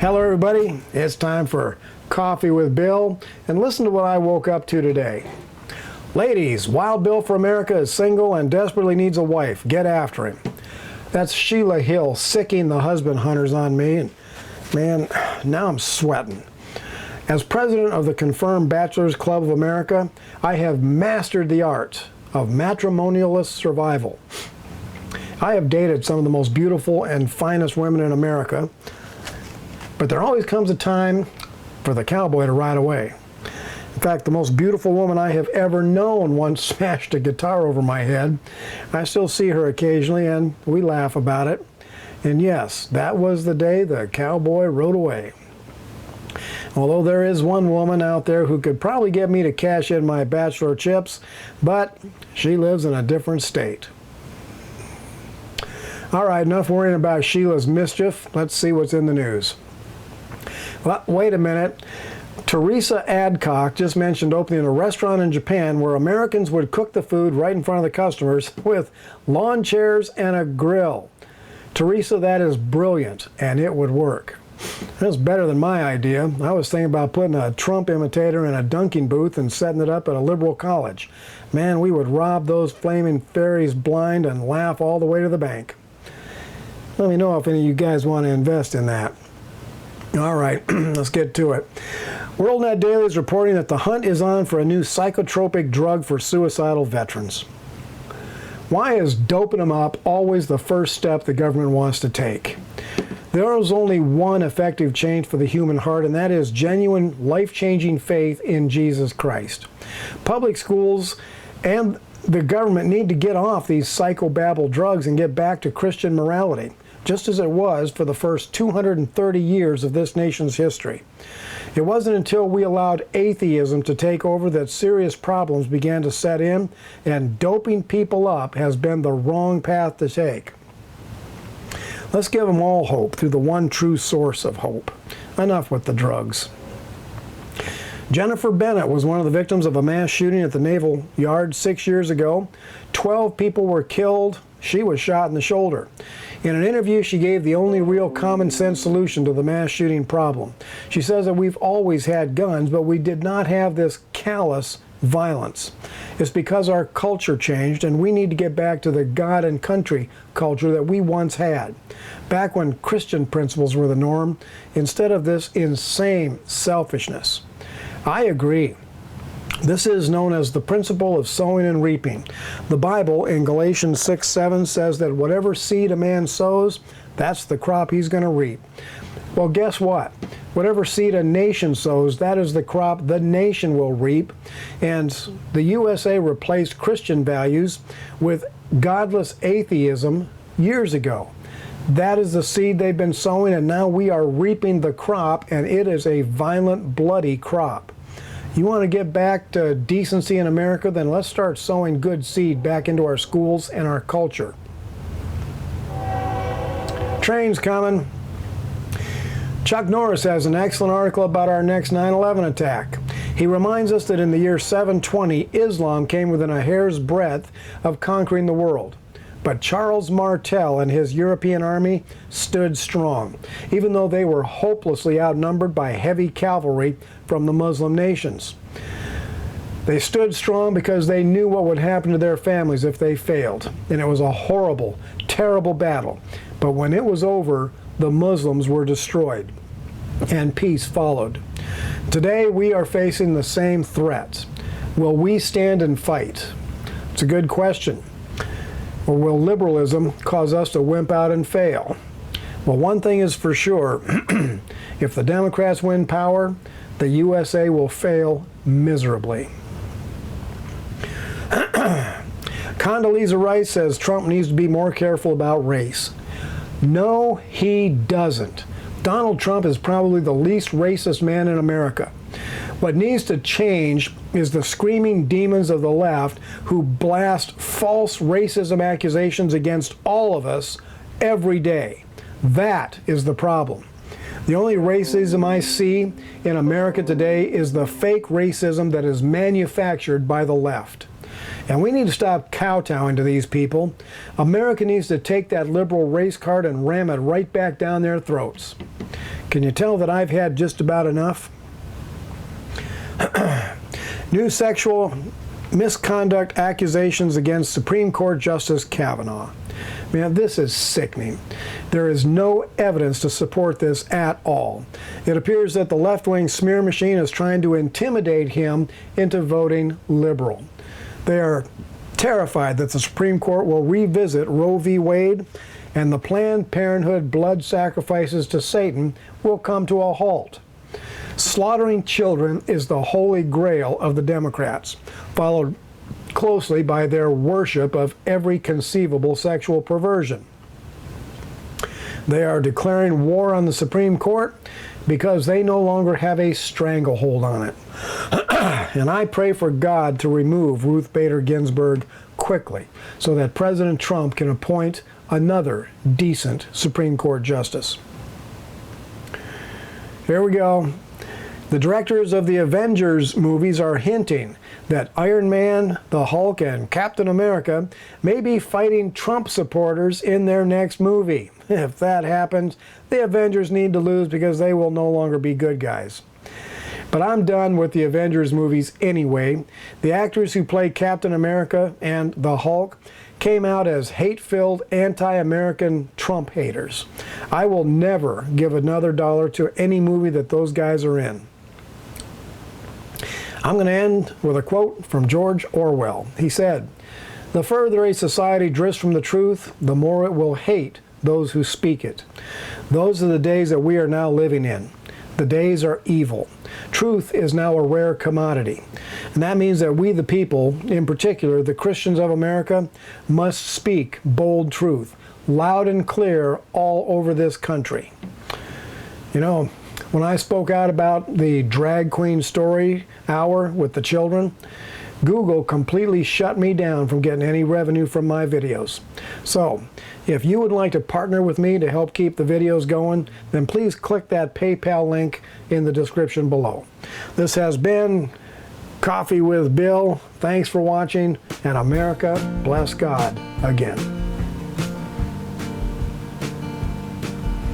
Hello everybody, it's time for Coffee with Bill, and listen to what I woke up to today. Ladies, Wild Bill for America is single and desperately needs a wife. Get after him. That's Sheila Hill sicking the husband hunters on me, and man, now I'm sweating. As president of the Confirmed Bachelors Club of America, I have mastered the art of matrimonialist survival. I have dated some of the most beautiful and finest women in America, but there always comes a time for the cowboy to ride away. In fact, the most beautiful woman I have ever known once smashed a guitar over my head. I still see her occasionally, and we laugh about it. And yes, that was the day the cowboy rode away. Although there is one woman out there who could probably get me to cash in my bachelor chips, but she lives in a different state. All right, enough worrying about Sheila's mischief. Let's see what's in the news. Well, wait a minute. Teresa Adcock just mentioned opening a restaurant in Japan where Americans would cook the food right in front of the customers with lawn chairs and a grill. Teresa, that is brilliant, and it would work. That's better than my idea. I was thinking about putting a Trump imitator in a dunking booth and setting it up at a liberal college. Man, we would rob those flaming fairies blind and laugh all the way to the bank. Let me know if any of you guys want to invest in that. All right, let's get to it. WorldNet Daily is reporting that the hunt is on for a new psychotropic drug for suicidal veterans. Why is doping them up always the first step the government wants to take? There is only one effective change for the human heart, and that is genuine, life-changing faith in Jesus Christ. Public schools and the government need to get off these psychobabble drugs and get back to Christian morality, just as it was for the first 230 years of this nation's history. It wasn't until we allowed atheism to take over that serious problems began to set in, and doping people up has been the wrong path to take. Let's give them all hope through the one true source of hope. Enough with the drugs. Jennifer Bennett was one of the victims of a mass shooting at the Naval Yard 6 years ago. 12 people were killed. She was shot in the shoulder. In an interview, she gave the only real common sense solution to the mass shooting problem. She says that we've always had guns, but we did not have this callous violence. It's because our culture changed, and we need to get back to the God and country culture that we once had, back when Christian principles were the norm, instead of this insane selfishness. I agree. This is known as the principle of sowing and reaping. The Bible in Galatians 6:7 says that whatever seed a man sows, that's the crop he's going to reap. Well, guess what? Whatever seed a nation sows, that is the crop the nation will reap. And the USA replaced Christian values with godless atheism years ago. That is the seed they've been sowing, and now we are reaping the crop, and it is a violent, bloody crop. You want to get back to decency in America? Then let's start sowing good seed back into our schools and our culture. Train's coming. Chuck Norris has an excellent article about our next 9/11 attack. He reminds us that in the year 720, Islam came within a hair's breadth of conquering the world. But Charles Martel and his European army stood strong, even though they were hopelessly outnumbered by heavy cavalry from the Muslim nations. They stood strong because they knew what would happen to their families if they failed. And it was a horrible, terrible battle. But when it was over, the Muslims were destroyed, and peace followed. Today, we are facing the same threat. Will we stand and fight? It's a good question. Or will liberalism cause us to wimp out and fail? Well, one thing is for sure. If the Democrats win power, the USA will fail miserably. Condoleezza Rice says Trump needs to be more careful about race. No, he doesn't. Donald Trump is probably the least racist man in America. What needs to change is the screaming demons of the left who blast false racism accusations against all of us every day. That is the problem. The only racism I see in America today is the fake racism that is manufactured by the left. And we need to stop kowtowing to these people. America needs to take that liberal race card and ram it right back down their throats. Can you tell that I've had just about enough? New sexual misconduct accusations against Supreme Court Justice Kavanaugh. Man, this is sickening. There is no evidence to support this at all. It appears that the left-wing smear machine is trying to intimidate him into voting liberal. They are terrified that the Supreme Court will revisit Roe v. Wade and the Planned Parenthood blood sacrifices to Satan will come to a halt. Slaughtering children is the holy grail of the Democrats, followed closely by their worship of every conceivable sexual perversion. They are declaring war on the Supreme Court because they no longer have a stranglehold on it. And I pray for God to remove Ruth Bader Ginsburg quickly so that President Trump can appoint another decent Supreme Court justice. Here we go. The directors of the Avengers movies are hinting that Iron Man, the Hulk, and Captain America may be fighting Trump supporters in their next movie. If that happens, the Avengers need to lose because they will no longer be good guys. But I'm done with the Avengers movies anyway. The actors who play Captain America and the Hulk came out as hate-filled anti-American Trump haters. I will never give another dollar to any movie that those guys are in. I'm going to end with a quote from George Orwell. He said, "The further a society drifts from the truth, the more it will hate those who speak it. Those are the days that we are now living in. The days are evil. Truth is now a rare commodity. And that means that we the people, in particular the Christians of America, must speak bold truth, loud and clear all over this country." You know, when I spoke out about the drag queen story hour with the children, Google completely shut me down from getting any revenue from my videos. So, if you would like to partner with me to help keep the videos going, then please click that PayPal link in the description below. This has been Coffee with Bill. Thanks for watching, and America bless God again.